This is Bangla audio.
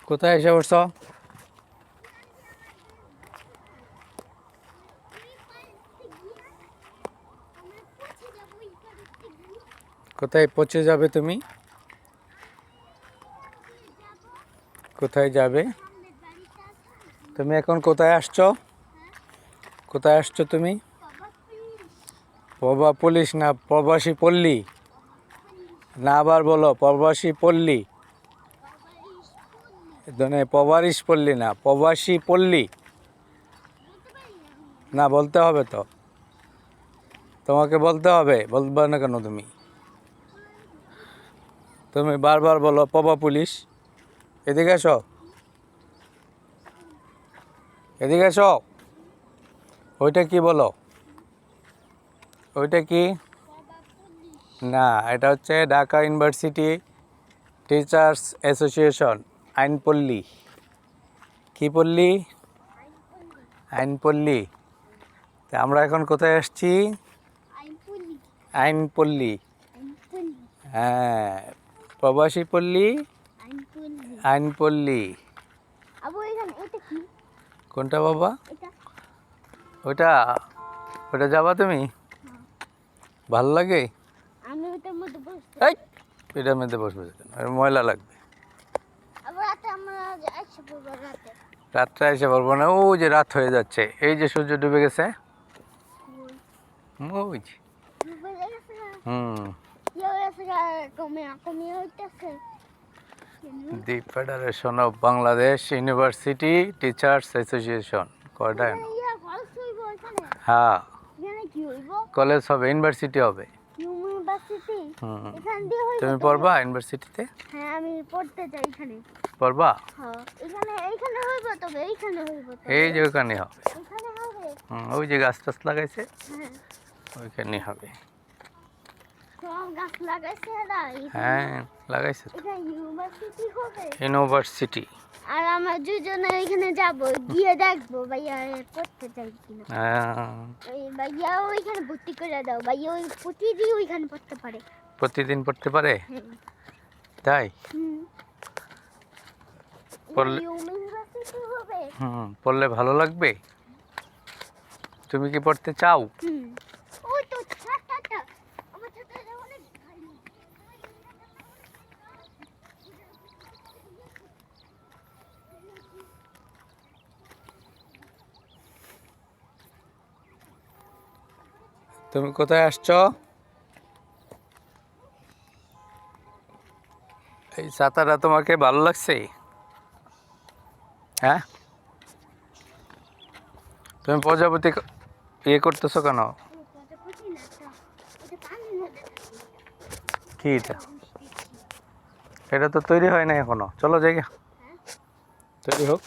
কোথায় এসে পড়ছো? কোথায় পৌঁছে যাবে তুমি? কোথায় যাবে তুমি? এখন কোথায় আসছো? কোথায় আসছো তুমি? প্রভা পুলিশ না প্রবাসী পল্লী? না আবার বলো, প্রবাসী পল্লী মানে প্রবারিশ পল্লী না, প্রবাসী পল্লী। না বলতে হবে তো, তোমাকে বলতে হবে, বলবে না কেন তুমি? তুমি বারবার বলো প্রভা পুলিশ। এদিকে এসো, এদিকে এসো। ওইটা কি বলো? ওইটা কি? না, এটা হচ্ছে ঢাকা ইউনিভার্সিটি টিচার্স অ্যাসোসিয়েশন আইনপল্লী। কি পল্লী? আইনপল্লী। তা আমরা এখন কোথায় আসছি? আইনপল্লী। হ্যাঁ, প্রবাসী পল্লী, আইনপল্লী। কোনটা বাবা? ওইটা ওইটা যাবা তুমি? ভালো লাগে? এই, এটার মধ্যে বসবে কেন? ময়লা লাগবে। রাত্রে এসে পারবো না, ও যে রাত হয়ে যাচ্ছে, এই যে সূর্য ডুবে গেছে। ওই যে। The Federation of Bangladesh University Teachers Association. কয়টা? হ্যাঁ, কলেজ হবে, ইউনিভার্সিটি হবে। তুমি পড়বা ইউনিভার্সিটিতে? হ্যাঁ, আমি পড়তে চাই এখানে। পড়বা? হ্যাঁ, এইখানে হইব, তবে এইখানে হইব। এই যে ওখানে হবে। এখানে হবে। ওই যে গাছ টাছ লাগাইছে, হ্যাঁ, ওইখানে হবে। সব গাছ লাগাইছে এরা। হ্যাঁ, লাগাইছে তো। এটা ইউনিভার্সিটি হবে। ইউনিভার্সিটি। আর আমরা দুজনে ওইখানে যাব, গিয়ে দেখবো ভাইয়া পড়তে চাই কিনা। ওই ভাইয়া ওইখানে ভর্তি করে দাও, ভাইয়া ওই প্রতিদিন ওইখানে পড়তে পারে। প্রতিদিন পড়তে পারে? হ্যাঁ। তাই? পড়লে ইউনিভার্সিটি হবে। পড়লে ভালো লাগবে। তুমি কি পড়তে চাও? ওই তো ছাতাটা, আমার ছাতাটা অনেক ভারী। তুমি কোথায় আসছো? এই ছাতাটা তোমাকে ভালো লাগছে? হ্যাঁ, তুমি প্রজাপতি ইয়ে করতেছো কেন? কি এটা? এটা তো তৈরি হয় না এখনো। চলো জায়গা তৈরি হোক।